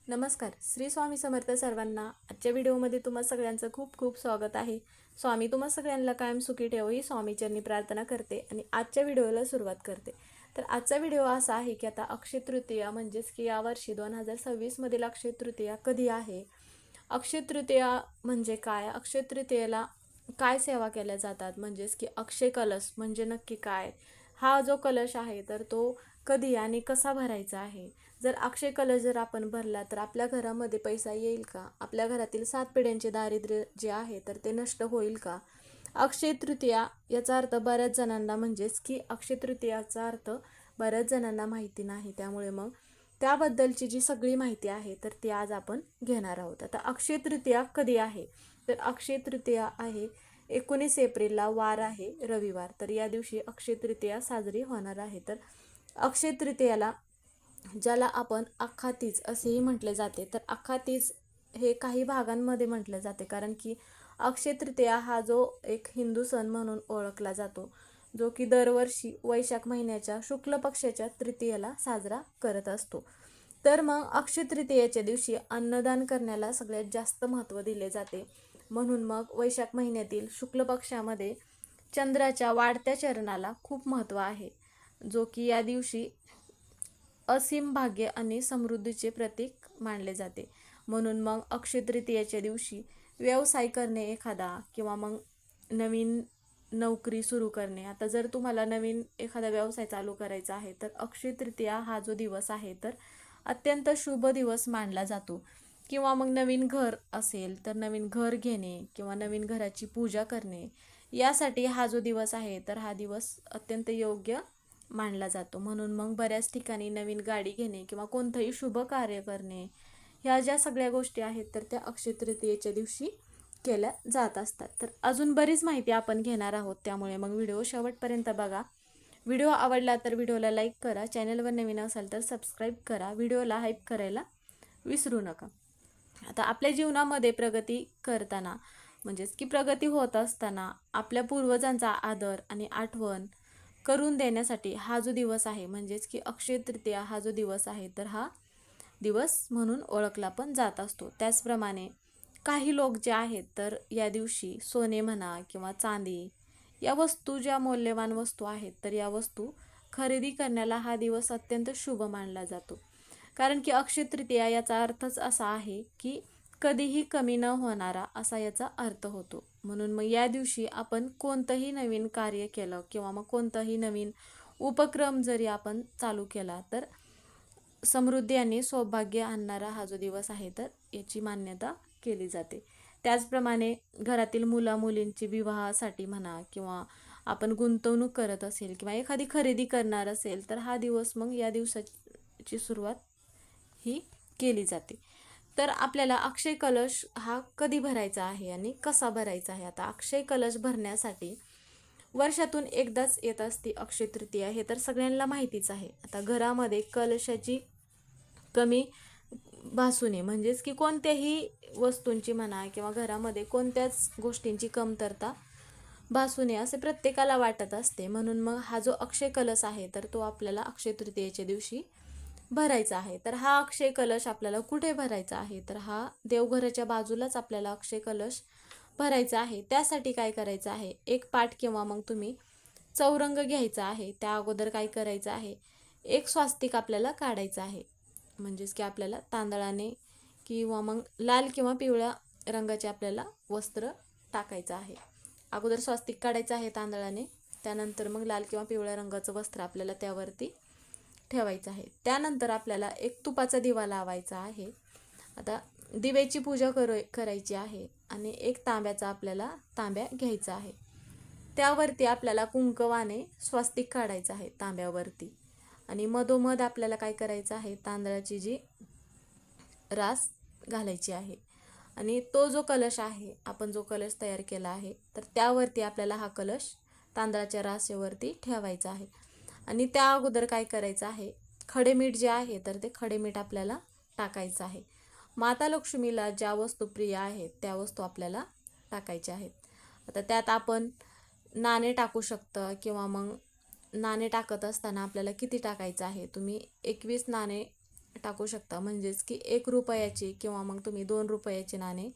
नमस्कार. श्री स्वामी समर्थ सर्वांना. आजच्या व्हिडिओमध्ये तुम्हा सगळ्यांचं खूप खूप स्वागत आहे. स्वामी तुम्हा सगळ्यांना कायम सुखी ठेवो ही स्वामीचरणी प्रार्थना करते आणि आजच्या व्हिडिओला सुरुवात करते. तर आजचा व्हिडिओ असा आहे की आता अक्षय तृतीया म्हणजेच की यावर्षी 2026 मधील अक्षय तृतीया कधी आहे, अक्षय तृतीया म्हणजे काय, अक्षय तृतीयेला काय सेवा केल्या जातात, म्हणजेच की अक्षय कलश म्हणजे नक्की काय, हा जो कलश आहे तर तो कधी आणि कसा भरायचा आहे, जर अक्षय कलश जर आपण भरला तर आपल्या घरामध्ये पैसा येईल का, आपल्या घरातील 7 पिढ्यांचे दारिद्र्य जे आहे तर ते नष्ट होईल का. अक्षय तृतीया याचा अर्थ बऱ्याच जणांना म्हणजेच की अक्षय तृतीयाचा अर्थ बऱ्याच जणांना माहिती नाही, त्यामुळे मग त्याबद्दलची जी सगळी माहिती आहे तर ती आज आपण घेणार आहोत. आता अक्षय तृतीया कधी आहे, तर अक्षय तृतीया आहे 19 एप्रिलला, वार आहे रविवार. तर या दिवशी अक्षय तृतीया साजरी होणार आहे. तर अक्षय तृतीयाला ज्याला आपण अख्खातीज असेही म्हटले जाते, तर अख्खातीज हे काही भागांमध्ये म्हटले जाते कारण की अक्षय तृतीया हा जो एक हिंदू सण म्हणून ओळखला जातो, जो की दरवर्षी वैशाख महिन्याच्या शुक्ल पक्षाच्या तृतीयेला साजरा करत असतो. तर मग अक्षय तृतीयेच्या दिवशी अन्नदान करण्याला सगळ्यात जास्त महत्त्व दिले जाते. म्हणून मग वैशाख महिन्यातील शुक्ल पक्षामध्ये चंद्राच्या वाढत्या चरणाला खूप महत्त्व आहे, जो की या दिवशी असीम भाग्य आणि समृद्धीचे प्रतीक मानले जाते. म्हणून मग अक्षय तृतीयेच्या दिवशी व्यवसाय करणे एखादा किंवा मग नवीन नोकरी सुरू करणे, आता जर तुम्हाला नवीन एखादा व्यवसाय चालू करायचा आहे तर अक्षय तृतीया हा जो दिवस आहे तर अत्यंत शुभ दिवस मानला जातो. किंवा मग नवीन घर असेल तर नवीन घर घेणे किंवा नवीन घराची पूजा करणे, यासाठी हा जो दिवस आहे तर हा दिवस अत्यंत योग्य मानला जातो. म्हणून मग बऱ्याच ठिकाणी नवीन गाडी घेणे किंवा कोणतंही शुभ कार्य करणे, ह्या ज्या सगळ्या गोष्टी आहेत तर त्या अक्षय तृतीयेच्या दिवशी केल्या जात असतात. तर अजून बरीच माहिती आपण घेणार आहोत, त्यामुळे मग व्हिडिओ शेवटपर्यंत बघा. व्हिडिओ आवडला तर व्हिडिओला लाईक करा, चॅनलवर नवीन असाल तर सबस्क्राईब करा, व्हिडिओला हाईप करायला विसरू नका. आता आपल्या जीवनामध्ये प्रगती करताना म्हणजेच की प्रगती होत असताना आपल्या पूर्वजांचा आदर आणि आठवण करून देण्यासाठी हा जो दिवस आहे म्हणजेच की अक्षय तृतीया हा जो दिवस आहे तर हा दिवस म्हणून ओळखला पण जात असतो. त्याचप्रमाणे काही लोक जे आहेत तर या दिवशी सोने म्हणा किंवा चांदी या वस्तू, ज्या मौल्यवान वस्तू आहेत तर या वस्तू खरेदी करण्याला हा दिवस अत्यंत शुभ मानला जातो. कारण की अक्षय तृतीया याचा अर्थच असा आहे की कधीही कमी न होणारा असा याचा अर्थ होतो. म्हणून मग या दिवशी आपण कोणतंही नवीन कार्य केलं किंवा मग कोणताही नवीन उपक्रम जरी आपण चालू केला तर समृद्धी आणि सौभाग्य आणणारा हा जो दिवस आहे तर याची मान्यता केली जाते. त्याचप्रमाणे घरातील मुला मुलींची विवाहासाठी म्हणा किंवा आपण गुंतवणूक करत असेल किंवा एखादी खरेदी करणार असेल तर हा दिवस मग या दिवसाची सुरुवात ही केली जाते. तर आपल्याला अक्षय कलश हा कधी भरायचा आहे आणि कसा भरायचा आहे. आता अक्षय कलश भरण्यासाठी वर्षातून एकदाच येत असते अक्षय तृतीया, हे तर सगळ्यांना माहितीच आहे. आता घरामध्ये कलशाची कमी भासू नये, म्हणजेच की कोणत्याही वस्तूंची म्हणा किंवा घरामध्ये कोणत्याच गोष्टींची कमतरता भासू नये असे प्रत्येकाला वाटत असते. म्हणून मग हा जो अक्षय कलश आहे तर तो आपल्याला अक्षय तृतीयेच्या दिवशी भरायचा आहे. तर हा अक्षय कलश आपल्याला कुठे भरायचा आहे, तर हा देवघराच्या बाजूलाच आपल्याला अक्षय कलश भरायचा आहे. त्यासाठी काय करायचं आहे, एक पाट किंवा मग तुम्ही चौरंग घ्यायचा आहे. त्या अगोदर काय करायचं आहे, एक स्वास्तिक आपल्याला काढायचं आहे. म्हणजेच की आपल्याला तांदळाने किंवा मग लाल किंवा पिवळ्या रंगाचे आपल्याला वस्त्र टाकायचं आहे. अगोदर स्वास्तिक काढायचं आहे तांदळाने, त्यानंतर मग लाल किंवा पिवळ्या रंगाचं वस्त्र आपल्याला त्यावरती ठेवायचं आहे. त्यानंतर आपल्याला एक तुपाचा दिवा लावायचा आहे. आता दिव्याची पूजा करायची आहे आणि एक तांब्याचा आपल्याला तांब्या घ्यायचा आहे. त्यावरती आपल्याला कुंकवाने स्वास्तिक काढायचं आहे तांब्यावरती आणि मधोमध आपल्याला काय करायचं आहे, तांदळाची जी रास घालायची आहे आणि तो जो कलश आहे, आपण जो कलश तयार केला आहे तर त्यावरती आपल्याला हा कलश तांदळाच्या रासेवरती ठेवायचा आहे. आणि त्या अगोदर काय करायचं आहे, खडे मीठ जे आहे तर ते खडे मीठ आपल्याला टाकायचं आहे. माता लक्ष्मीला ज्या वस्तू प्रिय आहेत त्या वस्तू आपल्याला टाकायच्या आहेत. आता त्यात आपण नाणे टाकू शकतं किंवा मग नाणे टाकत असताना आपल्याला किती टाकायचं आहे, तुम्ही 21 नाणे टाकू शकता. म्हणजेच की 1 रुपयाची किंवा मग तुम्ही 2 रुपयाचे नाणे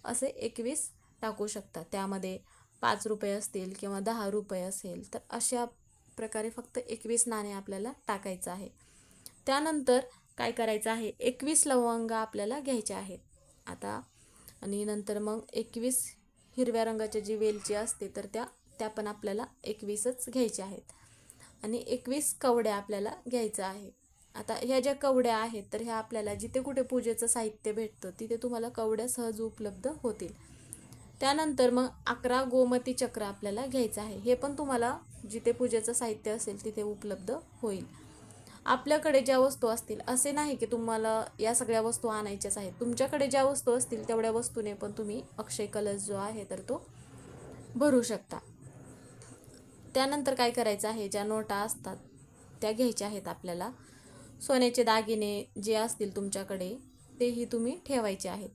असे 21 टाकू शकता. त्यामध्ये 5 रुपये असतील किंवा 10 रुपये असेल तर अशा प्रकारे फक्त 21 नाणे आपल्याला टाकायचं आहे. त्यानंतर काय करायचं आहे, 21 लवंगा आपल्याला घ्यायच्या आहेत. आता आणि नंतर मग 21 हिरव्या रंगाची जी वेलची असते तर त्या पण आपल्याला 21च घ्यायच्या आहेत. आणि 21 कवड्या आपल्याला घ्यायचं आहे. आता ह्या ज्या कवड्या आहेत तर ह्या आपल्याला जिथे कुठे पूजेचं साहित्य भेटतं तिथे तुम्हाला कवड्या सहज उपलब्ध होतील. त्यानंतर मग 11 गोमती चक्र आपल्याला घ्यायचं आहे. हे पण तुम्हाला जिथे पूजेचं साहित्य असेल तिथे उपलब्ध होईल. आपल्याकडे ज्या वस्तू असतील, असे नाही की तुम्हाला या सगळ्या वस्तू आणायच्याच आहेत. तुमच्याकडे ज्या वस्तू असतील तेवढ्या वस्तूने पण तुम्ही अक्षय कलश जो आहे तर तो भरू शकता. त्यानंतर काय करायचं आहे, ज्या नोटा असतात त्या घ्यायच्या आहेत आपल्याला. सोन्याचे दागिने जे असतील तुमच्याकडे तेही तुम्ही ठेवायचे आहेत.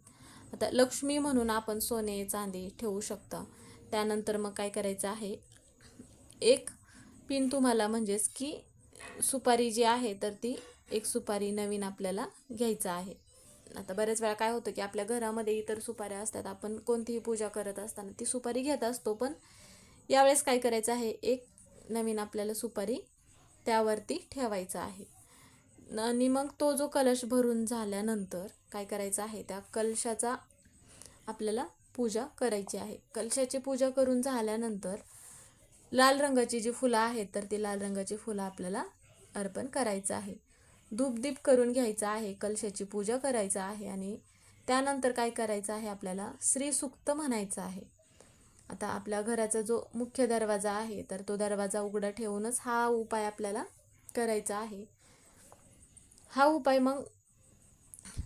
आता लक्ष्मी म्हणून आपण सोने चांदी ठेवू शकता. त्यानंतर मग काय करायचं आहे, एक पिन तुम्हाला म्हणजेच की सुपारी जी आहे तर ती एक सुपारी नवीन आपल्याला घ्यायचं आहे. आता बऱ्याच वेळा काय होतं की आपल्या घरामध्ये इतर सुपाऱ्या असतात, आपण कोणतीही पूजा करत असताना ती सुपारी घेत असतो, पण यावेळेस काय करायचं आहे, एक नवीन आपल्याला सुपारी त्यावरती ठेवायचा आहे. आणि मग तो जो कलश भरून झाल्यानंतर काय करायचं आहे, त्या कलशाचा आपल्याला पूजा करायची आहे. कलशाची पूजा करून झाल्यानंतर लाल रंगाची जी फुलं आहेत तर ती लाल रंगाची फुलं आपल्याला अर्पण करायचं आहे. धूपदीप करून घ्यायचं आहे, कलशाची पूजा करायचं आहे आणि त्यानंतर काय करायचं आहे, आपल्याला श्रीसूक्त म्हणायचं आहे. आता आपल्या घराचा जो मुख्य दरवाजा आहे तर तो दरवाजा उघडा ठेवूनच हा उपाय आपल्याला करायचा आहे. हा उपाय मग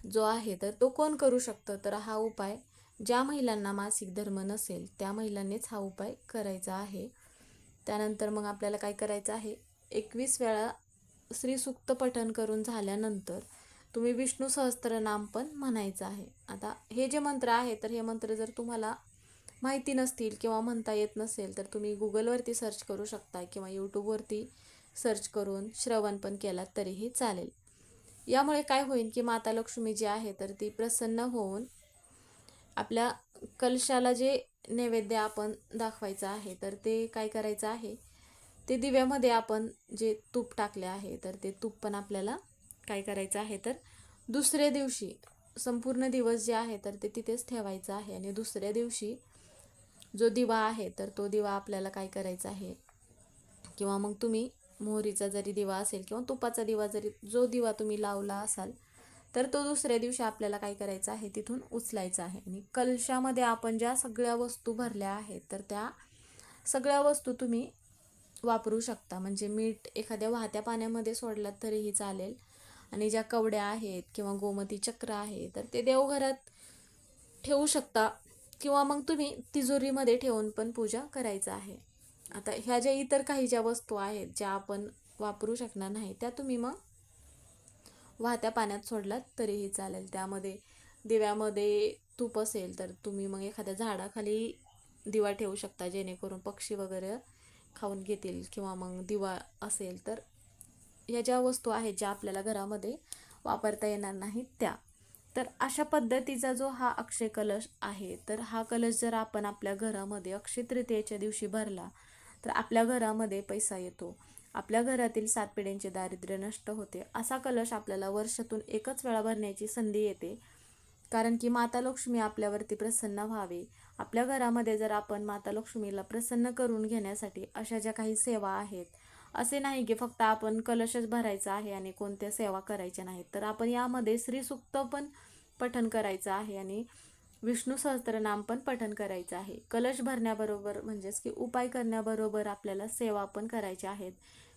जो आहे तर तो कोण करू शकतं, तर हा उपाय ज्या महिलांना मासिक धर्म नसेल त्या महिलांनीच हा उपाय करायचा आहे. त्यानंतर मग आपल्याला काय करायचं आहे, 21 वेळा श्रीसूक्त पठण करून झाल्यानंतर तुम्ही विष्णू सहस्त्रनाम पण म्हणायचं आहे. आता हे जे मंत्र आहे तर हे मंत्र जर तुम्हाला माहिती नसतील किंवा म्हणता येत नसेल तर तुम्ही गुगलवरती सर्च करू शकता किंवा यूट्यूबवरती सर्च करून श्रवण पण केलात तरीही चालेल. यामुळे काय होईल की माता लक्ष्मी जी आहे तर ती प्रसन्न होऊन आपल्या कलशाला जे नैवेद्य आपण दाखवायचं आहे तर ते काय करायचं आहे, ते दिव्यामध्ये आपण जे तूप टाकले आहे तर ते तूप पण आपल्याला काय करायचं आहे, तर दुसऱ्या दिवशी संपूर्ण दिवस जे आहे तर ते तिथेच ठेवायचं आहे. आणि दुसऱ्या दिवशी जो दिवा आहे तर तो दिवा आपल्याला काय करायचा आहे, किंवा मग तुम्ही मोहरीचा जरी दिवा असेल किंवा तुपाचा दिवा जरी जो दिवा तुम्ही लावला असाल तर तो दुसऱ्या दिवशी आपल्याला काय करायचा आहे, तिथून उचलायचा आहे. आणि कलशामध्ये आपण ज्या सगळ्या वस्तू भरल्या आहेत तर त्या सगळ्या वस्तू तुम्ही वापरू शकता. म्हणजे मीठ एखाद्या वाहत्या पाण्यामध्ये सोडलात तरीही चालेल. आणि ज्या कवड्या आहेत किंवा गोमती चक्र आहे तर ते देवघरात ठेवू शकता किंवा मग तुम्ही तिजोरीमध्ये ठेवून पण पूजा करायचं आहे. आता ह्या ज्या इतर काही ज्या वस्तू आहेत ज्या आपण वापरू शकणार नाही त्या तुम्ही मग वाहत्या पाण्यात सोडलात तरीही चालेल. त्यामध्ये दिव्यामध्ये तूप असेल तर तुम्ही मग एखाद्या झाडाखाली दिवा ठेवू शकता, जेणेकरून पक्षी वगैरे खाऊन घेतील. किंवा मग दिवा असेल तर ह्या ज्या वस्तू आहेत ज्या आपल्याला घरामध्ये वापरता येणार नाहीत त्या. तर अशा पद्धतीचा जो हा अक्षय कलश आहे तर हा कलश जर आपण आपल्या घरामध्ये अक्षय तृतीयेच्या दिवशी भरला तर आपल्या घरामध्ये पैसा येतो, आपल्या घरातील 7 पिढ्यांचे दारिद्र्य नष्ट होते. असा कलश आपल्याला वर्षातून एकच वेळा भरण्याची संधी येते, कारण की माता लक्ष्मी आपल्यावरती प्रसन्न व्हावे. आपल्या घरामध्ये जर आपण माता लक्ष्मीला प्रसन्न करून घेण्यासाठी अशा ज्या काही सेवा आहेत, असे नाही की फक्त आपण कलशच भरायचा आहे आणि कोणत्या सेवा करायच्या नाहीत, तर आपण यामध्ये श्रीसूक्त पण पठण करायचं आहे आणि विष्णू सहस्त्रनाम पण पठण करायचं आहे. कलश भरण्याबरोबर म्हणजेच की उपाय करण्याबरोबर आपल्याला सेवा पण करायच्या आहेत,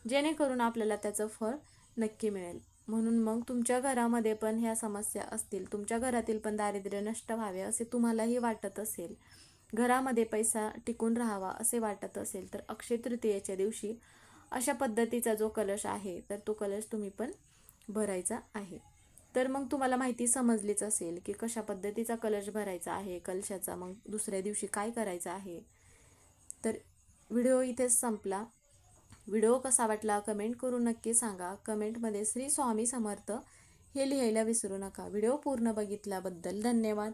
जेणेकरून आपल्याला त्याचं फळ नक्की मिळेल. म्हणून मग तुमच्या घरामध्ये पण ह्या समस्या असतील, तुमच्या घरातील पण दारिद्र्य नष्ट व्हावे असे तुम्हालाही वाटत असेल, घरामध्ये पैसा टिकून राहावा असे वाटत असेल, तर अक्षय तृतीयेच्या दिवशी अशा पद्धतीचा जो कलश आहे तर तो कलश तुम्ही पण भरायचा आहे. तर मग तुम्हाला माहिती समजलीच असेल की कशा पद्धतीचा कलश भरायचा आहे, कलशाचा मग दुसऱ्या दिवशी काय करायचं आहे. तर व्हिडिओ इथेच संपला. व्हिडिओ कसा वाटला कमेंट करून नक्की सांगा. कमेंटमध्ये श्री स्वामी समर्थ हे लिहायला विसरू नका. व्हिडिओ पूर्ण बघितल्याबद्दल धन्यवाद.